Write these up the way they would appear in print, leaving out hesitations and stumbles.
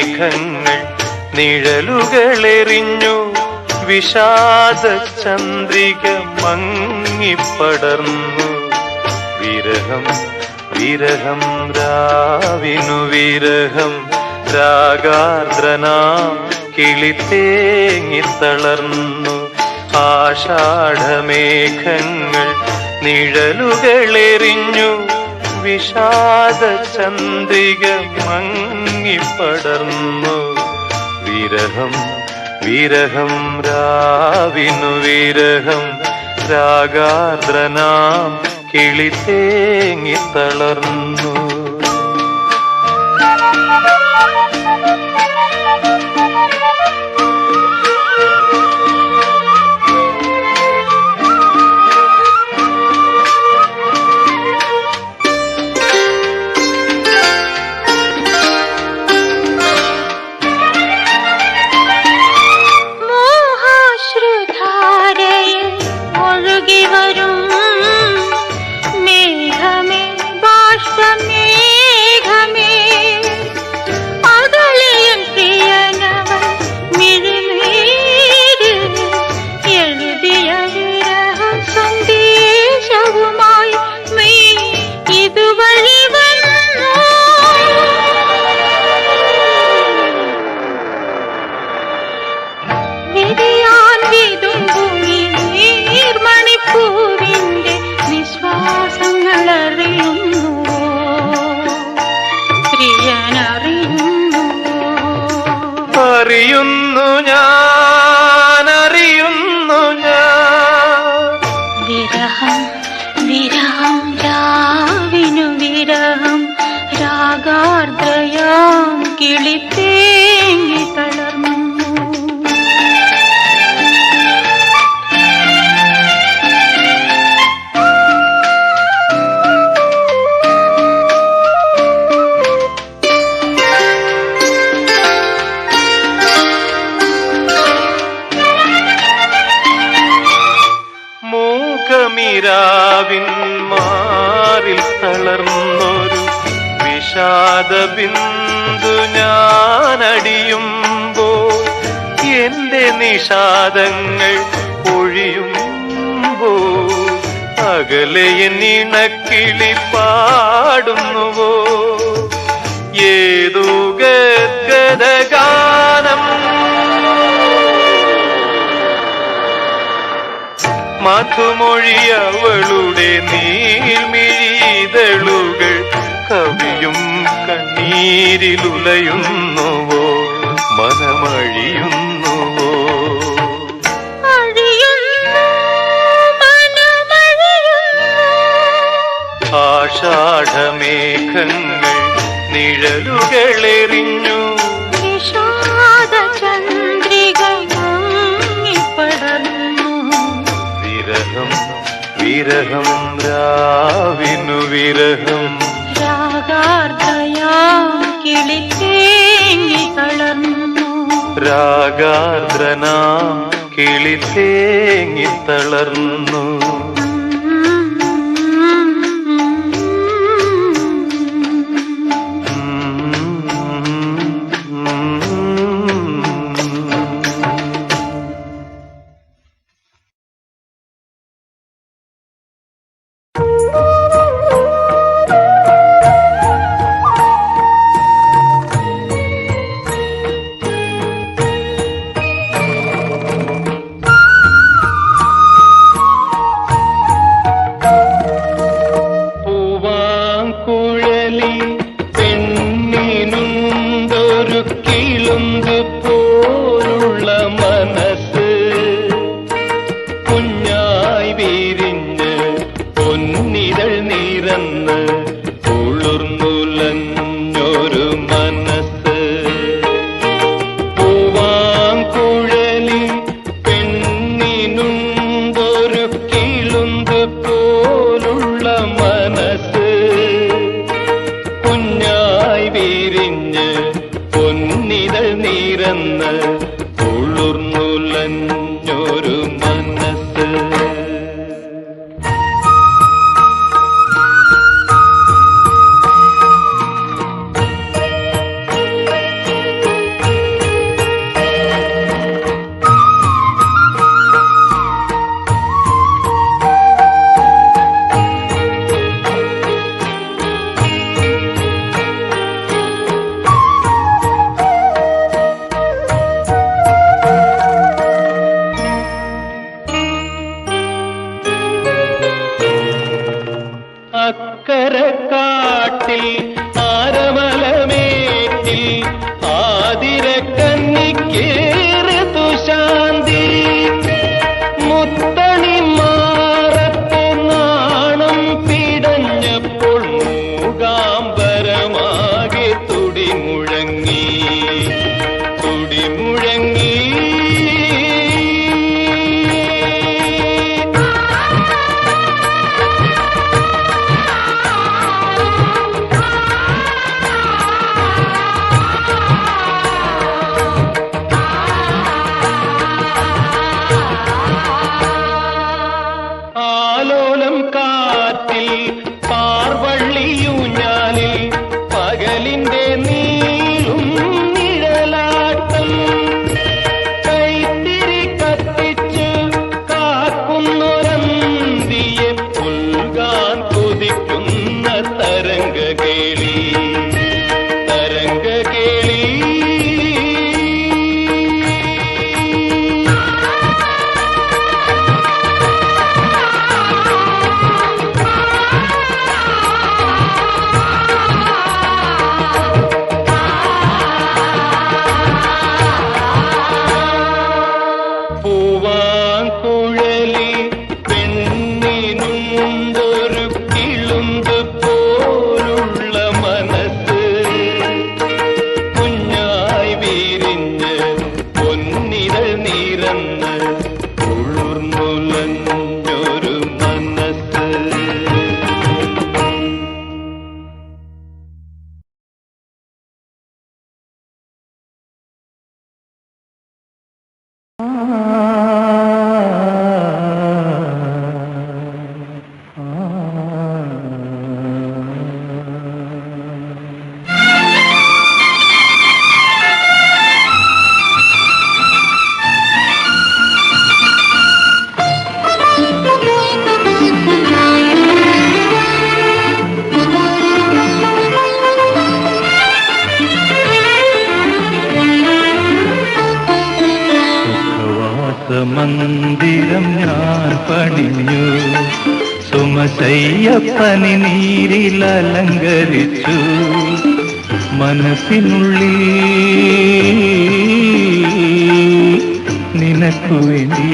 മേഘങ്ങൾ നിഴലുകളെറിഞ്ഞു വിഷാദ ചന്ദ്രിക മങ്ങിപ്പടർന്നു. വിരഹം വിരഹം രാവിനു വിരഹം രാഗാർദ്രനാം കിളി തേങ്ങിത്തളർന്നു. ആഷാഢമേഘങ്ങൾ നിഴലുകളെറിഞ്ഞു വിഷാദ ചന്ദ്രിക മങ്ങിപ്പടർന്നു. വിരഹം വിരഹം രാവിനു വിരഹം രാഗാർദ്രനാം കിളി തേങ്ങിത്തളർന്നു. അറിയുന്നു ഞാൻ വിരഹം വിരഹം രാവിനു വിരഹം രാഗാർദ്രയാം കിളി തേങ്ങിത്തളർന്നു. മൂകമിരാവിൻ മാറിൽ തളർന്നൊരു വിഷാദ ബിന്ദു ഞാനടിയുമ്പോൾ എന്റെ നിഷാദങ്ങൾ ഒഴിയുമ്പോൾ അകലെ എന്നിണക്കിളി പാടുന്നുവോ ഏതോ ഗദ്ഗദഗാനം. മധുമൊഴിയവളുടെ നീൾമിഴിതളുകൾ കവിയും കണ്ണീരിലുലയുന്നുവോ മനമഴിയുന്നുവോ. ആഷാഢമേഘങ്ങൾ നിഴലുകളെറിഞ്ഞു വിഷാദ ചന്ദ്രിക മങ്ങിപ്പടർന്നു. വിരഹം വിരഹം രാവിനു വിരഹം രാഗാർദ്രയാം കിളി തേങ്ങിത്തളർന്നു. രാഗാർദ്രനാം കിളി തേങ്ങിത്തളർന്നു. മന്ദിരം ഞാൻ പണിഞ്ഞു. സുമശയ്യപ്പനി നീരിൽ അലങ്കരിച്ചു. മനസ്സിനുള്ളിൽ നിനക്കു വേണ്ടി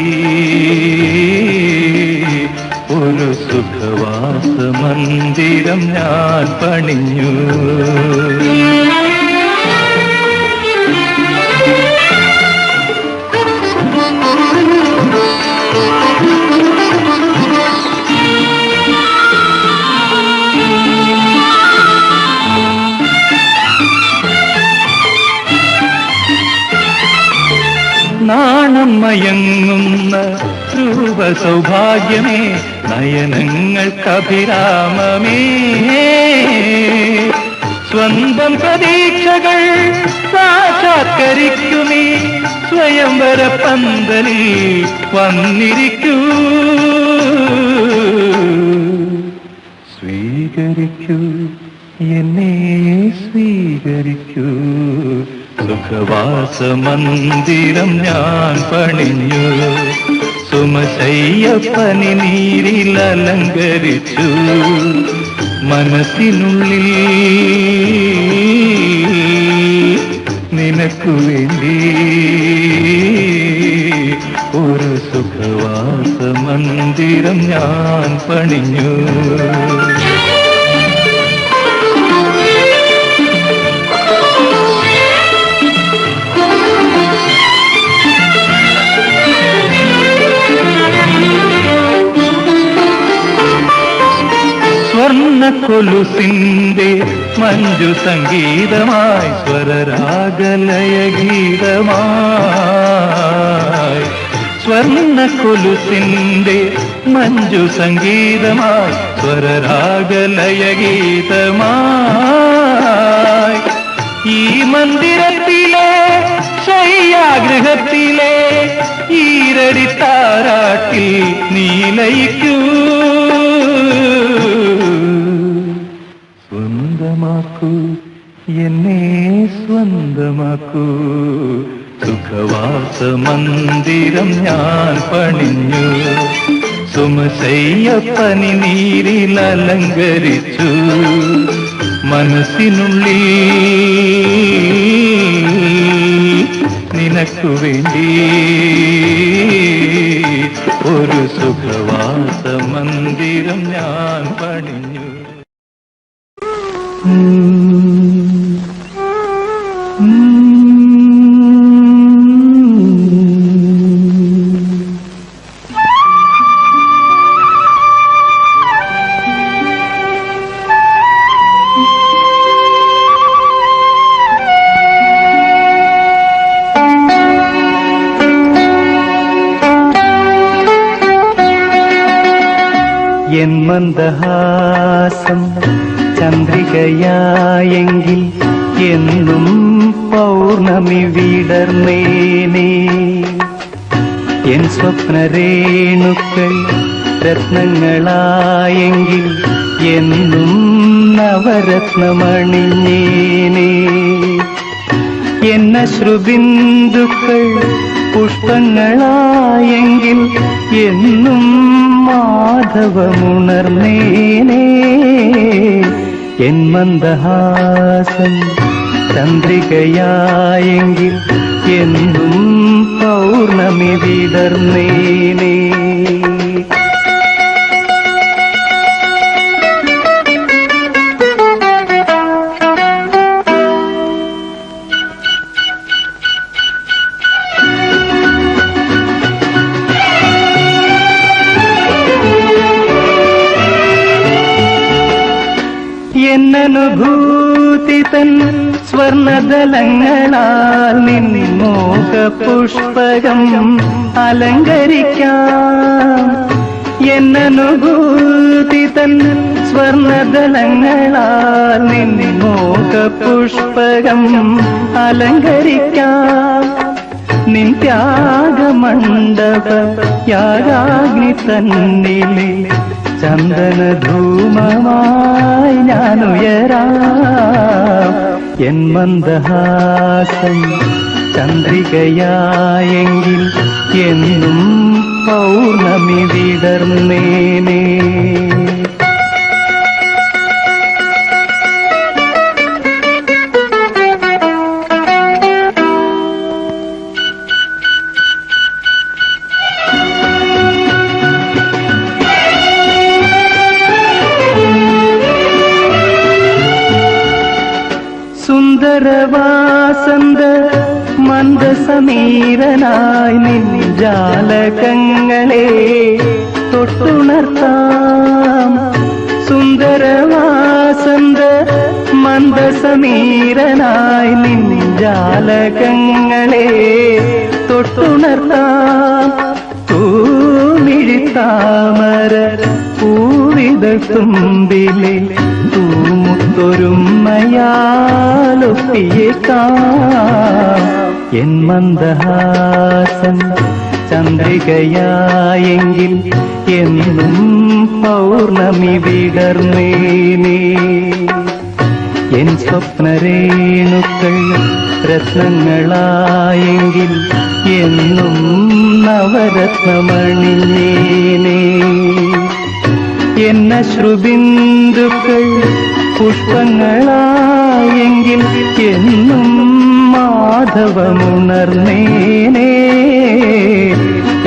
ഒരു സുഖവാസ മന്ദിരം ഞാൻ പണിഞ്ഞു. നാണം മയങ്ങുന്ന രൂപസൗഭാഗ്യമേ, നയനങ്ങൾക്കഭിരാമമേ, സ്വന്തം പ്രതീക്ഷകൾ സാക്ഷാത്കരിക്കുമീ സ്വയംവര പന്തലിൽ വന്നിരിക്കൂ. സ്വീകരിക്കൂ, എന്നെ സ്വീകരിക്കൂ. സുഖവാസ മന്ദിരം ഞാൻ പണിഞ്ഞു. സുമശയ്യപ്പനി നീരിൽ അലങ്കരിച്ചു. മനസ്സിനുള്ളിൽ നിനക്കു വേണ്ടി ഒരു സുഖവാസ മന്ദിരം ഞാൻ പണിഞ്ഞു. സ്വർണ്ണക്കൊലുസിന്റെ മഞ്ജു സംഗീതമായി, സ്വരരാഗലയ ഗീതമായി. സ്വർണ്ണക്കൊലുസിന്റെ മഞ്ജു സംഗീതമായി, സ്വരരാഗലയ ഗീതമായി. ഈ മന്ദിരത്തിലെ ശയ്യാഗൃഹത്തിലെ ഈരടി താരാട്ടിൽ നീലയിക്കൂ. സ്വന്തമാക്കൂ, എന്നെ സ്വന്തമാക്കൂ. സുഖവാസ മന്ദിരം ഞാൻ പണിഞ്ഞു. സുമശയ്യപ്പനി നീരിൽ അലങ്കരിച്ചു. മനസ്സിനുള്ളിൽ നിനക്കു വേണ്ടി ഒരു സുഖവാസ മന്ദിരം ഞാൻ പണിഞ്ഞു. എൻ മന്ദഹാസം ചന്ദ്രികയായെങ്കിൽ എന്നും പൗർണമി വിടർന്നേനേ. എൻ സ്വപ്നരേണുക്കൾ രത്നങ്ങളായെങ്കിൽ എന്നും നവരത്നമണിഞ്ഞേനേ. എന്നശ്രുബിന്ദുക്കൾ പുഷ്പങ്ങളായെങ്കിൽ എന്നും മാധവമുണർന്നേനേ. എൻ മന്ദഹാസം ചന്ദ്രികയായെങ്കിൽ എന്നും പൗർണമി വിടർന്നേനേ. എന്നനുഭൂതി തൻ സ്വർണദലങ്ങളാൽ നിൻമോഹ പുഷ്പകം അലങ്കരിക്കാം. എന്നനുഭൂതി തൻ സ്വർണദലങ്ങളാൽ നിൻമോഹ പുഷ്പകം അലങ്കരിക്കാം. നിൻ ത്യാഗമണ്ഡപ യാഗാഗ്നി തന്നിലെ ചന്ദനധൂമമായി ഞാനുയരാം. എൻ മന്ദഹാസം ചന്ദ്രികയായെങ്കിൽ എന്നും പൗർണമി വിടർന്നേനേ. സുന്ദരവാസന്ത മന്ദസമീരനായി നിൻ ജാലകങ്ങളെ തൊട്ടുണർത്താം. സുന്ദരവാസന്ത മന്ദസമീരനായി നിൻ ജാലകങ്ങളെ തൊട്ടുണർത്താം. തൂമിഴിത്താമര പൂവിത തുമ്പിലെ തൂമുത്തൊരുമയാലൊപ്പിയേക്കാം. എൻ മന്ദഹാസൻ ചന്ദ്രികയായെങ്കിൽ എന്നും പൗർണമി വിടർന്നേനേ. എൻ സ്വപ്നരേണുക്കൾ രത്നങ്ങളായെങ്കിൽ എന്നും നവരത്നമണിഞ്ഞേനേ. എന്നശ്രുബിന്ദുക്കൾ പുഷ്പങ്ങളായെങ്കിൽ എന്നും മാധവമുണർന്നേനേ.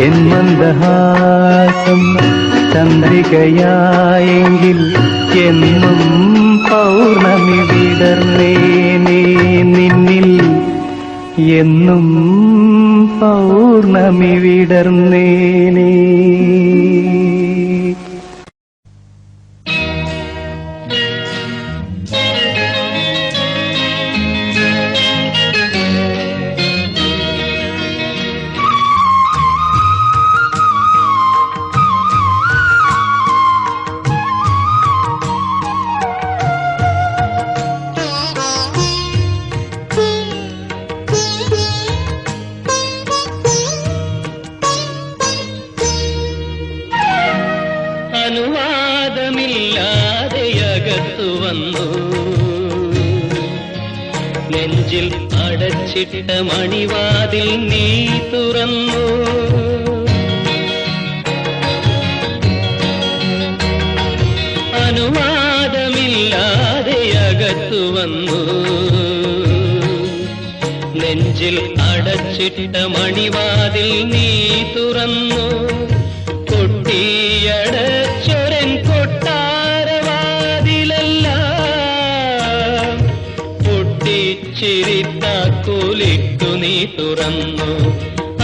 എൻ മന്ദഹാസം ചന്ദ്രികയായെങ്കിൽ എന്നും പൗർണമി വിടർന്നേനേ. നിന്നിൽ എന്നും പൗർണമി വിടർന്നേനേ. അനുവാദമില്ലാതെയകത്തു വന്നു നെഞ്ചിൽ അടച്ചിട്ട മണിവാതിൽ നീ തുറന്നു. അനുവാദമില്ലാതെയകത്തു വന്നു നെഞ്ചിൽ അടച്ചിട്ട മണിവാതിൽ നീ തുറന്നു. കൊട്ടിയടച്ചൊരൻ കൊട്ടാരവാതിലെല്ലാം പൊട്ടിച്ചിരിത്താക്കോലിട്ടു നീ തുറന്നു.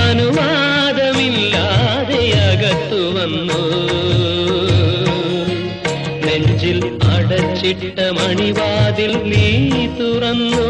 അനുവാദമില്ലാതെയകത്തു വന്നു നെഞ്ചിൽ അടച്ചിട്ട മണിവാതിൽ നീ തുറന്നു.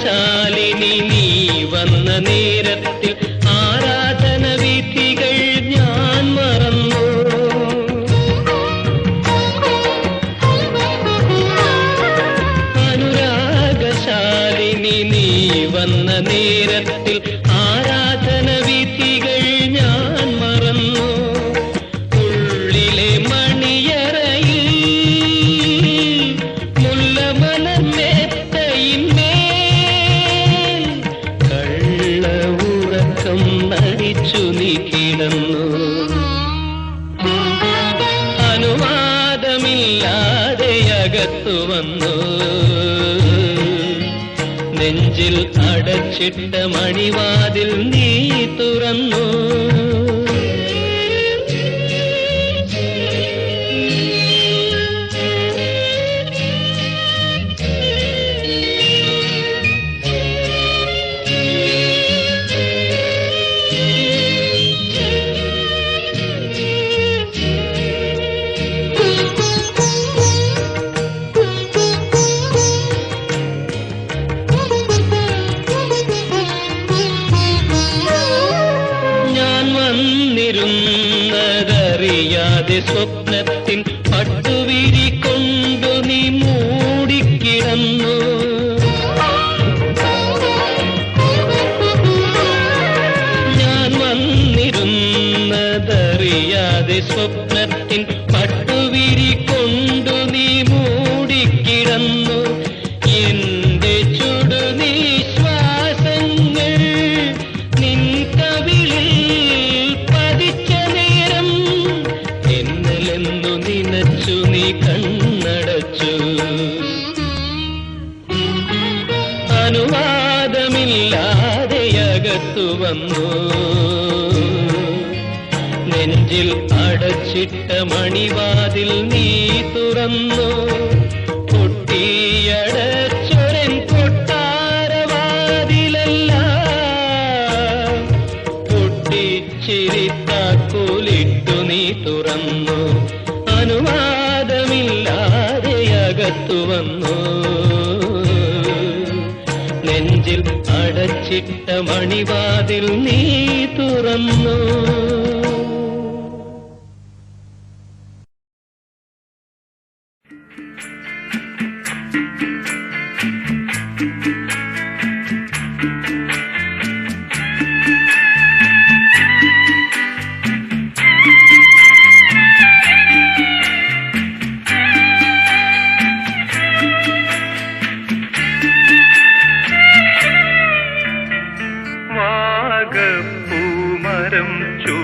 ശാലിനി നീ വന്ന നേരത്തിൽ ആരാധന വിധികൾ ഞാൻ മറന്നു. അനുരാഗശാലിനി നീ വന്ന നേരത്തിൽ ആരാധന വിധികൾ ഞാൻ മറന്നു. ഉള്ളിലെ മണിയറയിൽ നടിച്ചു നീ കിടന്നു. അനുവാദമില്ലാതെയകത്തു വന്നു നെഞ്ചിൽ അടച്ചിട്ട മണിവാതിൽ നീ തുറന്നു. ഞാൻ അറിയാതെ സ്വപ്നത്തിൻ പട്ടുവിരി കൊണ്ടു നീ മൂടിക്കിടന്നു. ഞാൻ വന്നിരുന്നതറിയാതെ സ്വപ്നത്തിൻ പട്ടുവിരി കൊണ്ടു നീ മൂടിക്കിടന്നു. എന്റെ ചുടുനിശ്വാസങ്ങൾ നിൻ കവിളിൽ പതിച്ച നേരം എന്നലെന്നു നിനച്ചു നീ കണ്ണടച്ചു. അനുവാദമില്ലാതെ അകത്തു വന്നു. നെഞ്ചിൽ അടച്ചിട്ട മണിവാതിൽ നീ തുറന്നു. പൊട്ടിയടച്ചൊരൻ കൊട്ടാരവാതിലല്ല പൊട്ടിച്ചിരിത്താക്കോലിട്ടു നീ തുറന്നു. അനുവാദമില്ലാതെ അകത്തു വന്നു. നെഞ്ചിൽ അടച്ചിട്ട മണിവാതിൽ നീ തുറന്നു. വാഗപ്പൂമരം ചൂ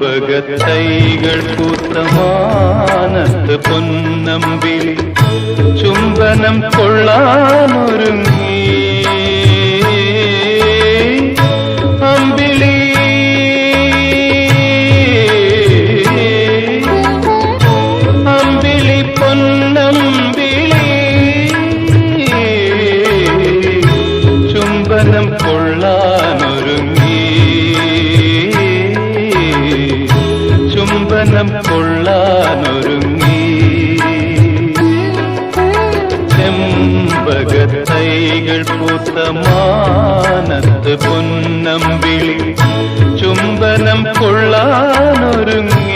ചെമ്പകത്തൈകൾ പൂത്ത മാനത്ത് പൊന്നമ്പിളി ചുംബനം കൊള്ളാനൊരുങ്ങി അമ്പിളി അമ്പിളി പൊന്നമ്പിളി ചുംബനം കൊള്ളാനൊരുങ്ങി ചുംബനം കൊള്ളാനൊരുങ്ങി ചെമ്പകത്തൈകൾ പൂത്ത മാനത്ത് പൊന്നമ്പിളി ചുംബനം കൊള്ളാനൊരുങ്ങി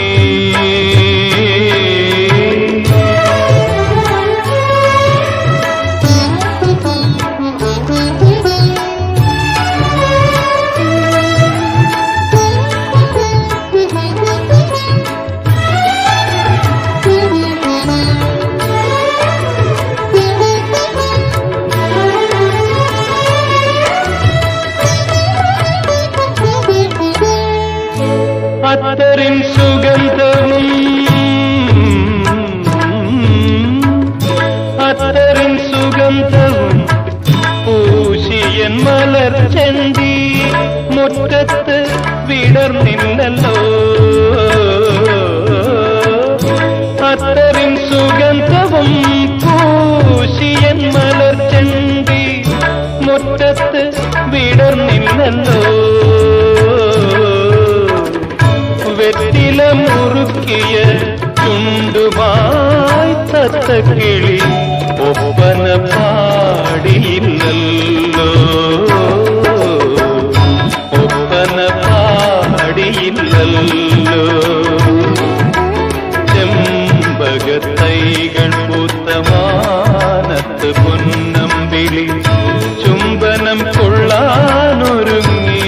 അത്തറിൻ സുഗന്ധവും അത്തറിൻ സുഗന്ധവും പൂശിയൻ മലർച്ചെണ്ടി മുറ്റത്ത് വിടർന്നില്ലല്ലോ അത്തറിൻ സുഗന്ധവും പൂശിയൻ മലർച്ചെണ്ടി മുറ്റത്ത് വിടർന്നില്ലല്ലോ വെറ്റില മുറുക്കിയ ചുണ്ടുമായി തത്തക്കിളി ഒപ്പന പാടിയില്ലല്ലോ ഒപ്പന പാടിയില്ലല്ലോ ചെമ്പകത്തൈകൾ പൂത്ത മാനത്ത് പൊന്നമ്പിളി ചുംബനം കൊള്ളാനൊരുങ്ങി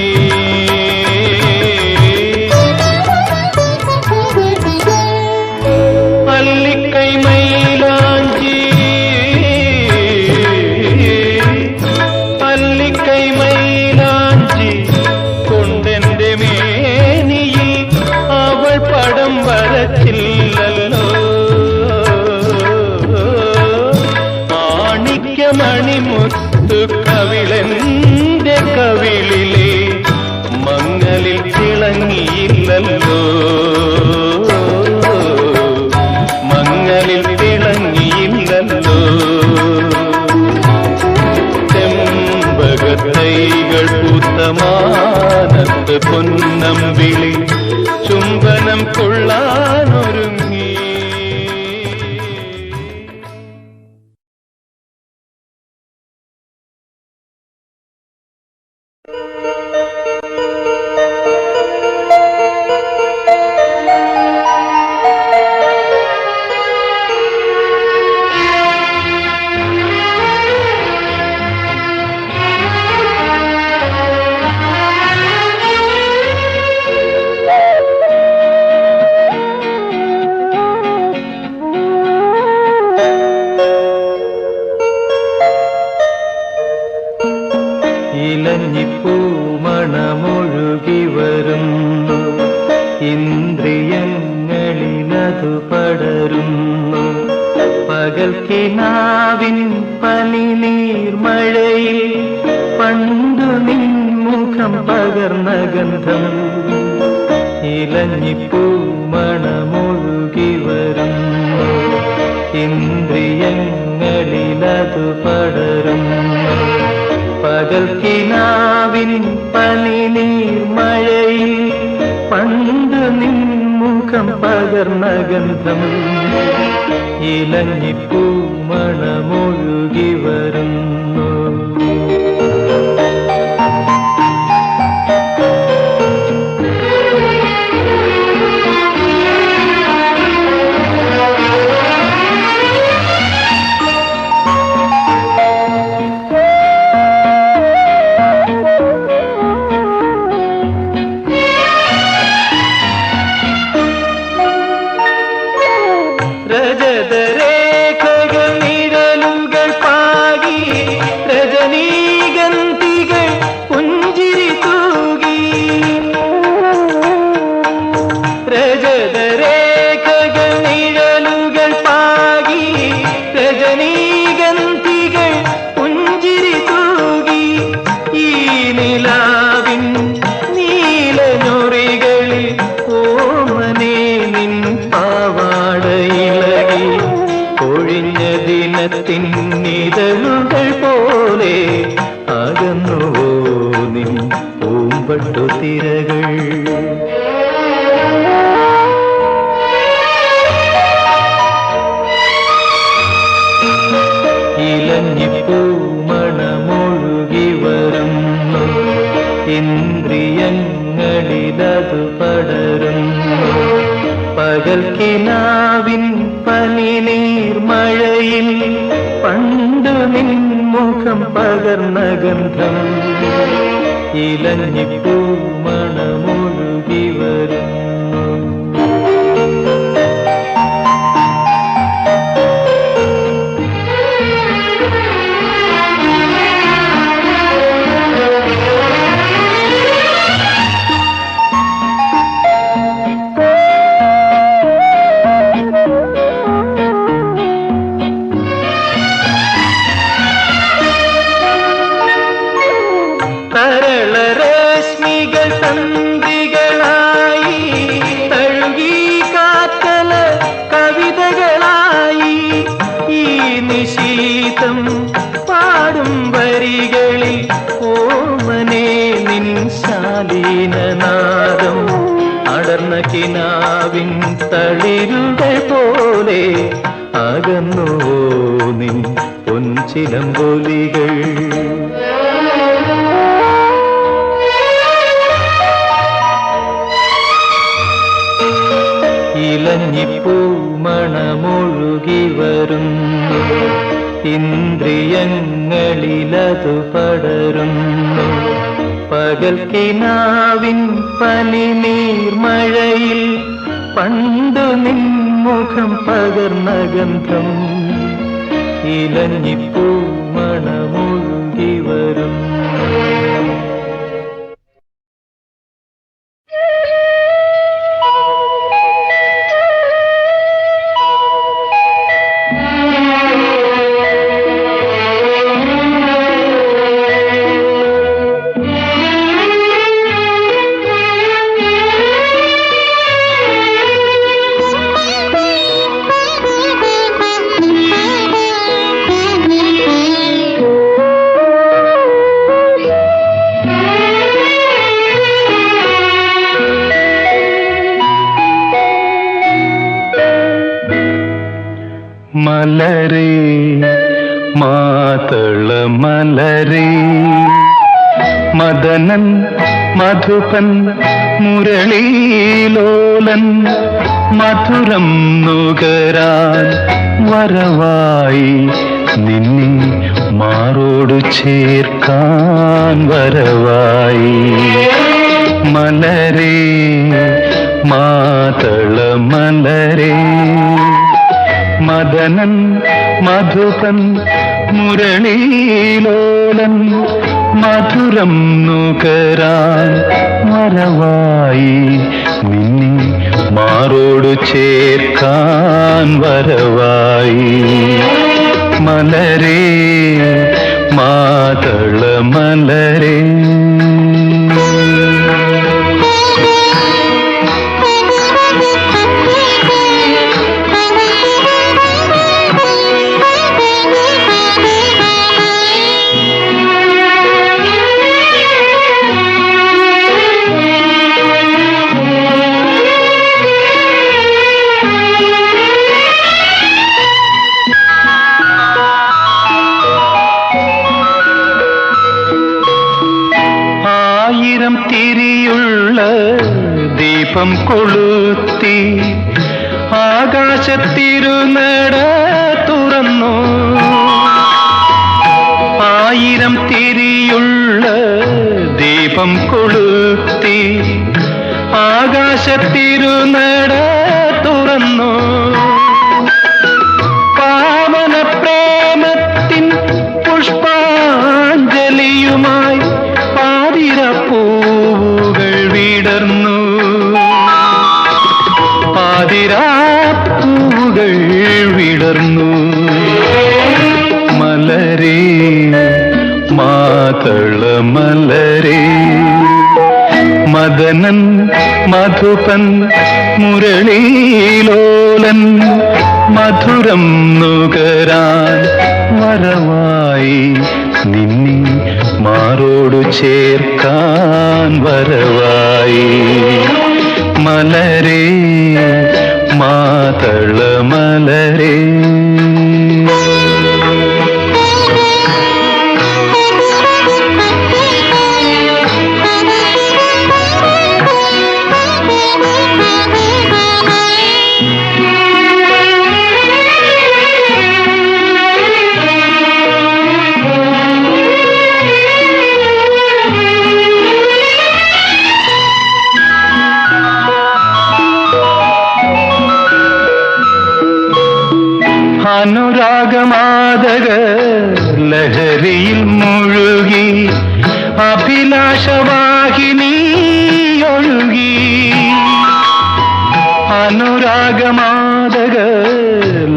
അല്ലിക്കൈ മൈലാഞ്ചി അല്ലിക്കൈ മൈലാഞ്ചി കൊണ്ടെന്റെ മേനിയിൽ അവൾ പടം വരച്ചില്ലല്ലോ മാണിക്യമണിമുത്തു കവിളെന്റെ കവിളിലെ മങ്ങലിൽ തിളങ്ങിയില്ലല്ലോ മങ്ങലിൽ തിളങ്ങിയില്ലല്ലോ ചെമ്പകത്തൈകൾ പൂത്ത മാനത്ത് പൊന്നമ്പിളി ചുംബനം കൊള്ളാനൊരുങ്ങി ഇലഞ്ഞിപ്പൂമണമൊഴുകി വരുന്നു ഇന്ദ്രിയങ്ങളിലതു പടരുന്നു പകൽ കിനാവിൻ പനിനീർമഴയിൽ പണ്ടു നിൻമുഖം പകർന്ന ഗന്ധം ഇലഞ്ഞിപ്പൂമണമൊഴുകി വരുന്നു ഇന്ദ്രിയങ്ങളിലതു പടരുന്നു പകൽ കിനാവിൻ പനിനീർമഴയിൽ പണ്ട് നിൻമുഖം പകർന്ന ഗന്ധം ഇലഞ്ഞിപ്പൂമണമൊഴുകി വരുന്നു രജതരേഖകൾ നിഴലുകൾ പാകി കൊടുതിരകൾ. ഇലഞ്ഞിപ്പൂമണമൊഴുകി വരുന്നു, ഇന്ദ്രിയങ്ങളിലതു പടരുന്നു. പകൽ കിനാവിൻ പനിനീർമഴയിൽ പണ്ടു നിൻമുഖം പകർന്ന ഗന്ധം. ഇലഞ്ഞിപ്പൂമണമൊഴുകി വരുന്നു. തരളരശ്മികൾ തന്ത്രികളായി തഴുകി കാറ്റല കവിതകളായി. ഈ നിശീതം പാടും വരികളിൽ ഓമനെ നിൻ ശാലീനനാദം. അടർന്ന കിനാവിൻ തളിരുകൾ പോലെ അകന്നു നിൻ പൊൻചിലമ്പൊലികൾ. ഇലഞ്ഞിപ്പൂമണമൊഴുകി വരുന്നു, ഇന്ദ്രിയങ്ങളിലതു പടരുന്നു. പകൽ കിനാവിൻ പനിനീർമഴയിൽ പണ്ടു നിൻമുഖം പകർന്ന ഗന്ധം. ഇലഞ്ഞിപ്പൂമണമൊഴുകി വരുന്നു. മലരേ മാതള മലരേ, മദനൻ മധുപൻ മുരളീലോലൻ മധുരം നുകരാൻ വരവായി നിന്നെ മാറോടു ചേർക്കാൻ വരവായി. മലരേ മാതള മലരേ, മദനൻ മധുപൻ മുരളീലോലൻ മധുരം നുകരാൻ വരവായി നിന്നെ മാറോടു ചേർക്കാൻ വരവായി. മലരേ മാതള മലരേ. തിരിയുള്ള ദീപം കൊളുത്തി ആകാശത്തിരുനട തുറന്നു. 1000 തിരിയുള്ള ദീപം കൊളുത്തി ആകാശത്തിരുനട തുറന്നു. പാവന പ്രേമത്തിൻ പുഷ്പാഞ്ജലിയുമായി പാതിരപ്പൂവുകൾ വിടർന്നു. പാതിരാപ്പൂവുകൾ വിടർന്നു. മലരേ മാതള മലരേ, മദനൻ മധുപൻ മുരളീലോലൻ മധുരം നുകരാൻ വരവായി നിന്നെ മാറോടു ചേർക്കാൻ വരവായി മലരേ മാതള മലരേ. അനുരാഗമാതക ലഹരിയിൽ മുഴുകി അഭിലാഷവാഹിനി ഒഴുകി. അനുരാഗമാതക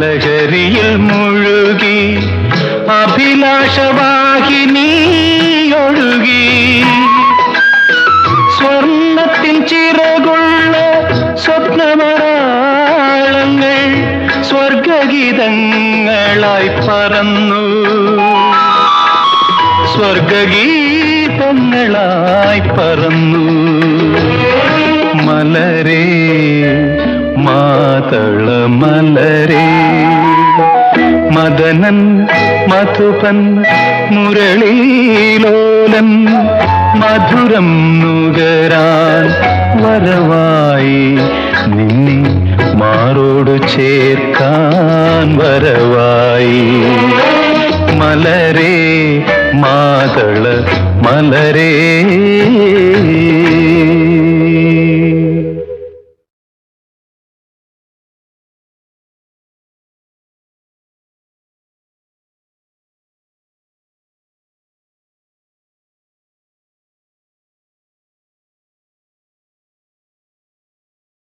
ലഹരിയിൽ മുഴുകി അഭിലാഷവാഹിനി ഒഴുകി. സ്വർണ്ണത്തിൻ ചിറകുള്ള സ്വപ്നമരാളങ്ങൾ സ്വർഗഗീതങ്ങളായി പറന്നു. സ്വർഗഗീതങ്ങളായി പറന്നു. മലരേ മാതള മലരേ. മദനൻ മധുപൻ മുരളീലോലൻ മധുരം നുകരാൻ വരവായി നിന്നെ മാറോടു ചേർക്കാൻ വരവായി മലരേ മാതള മലരേ.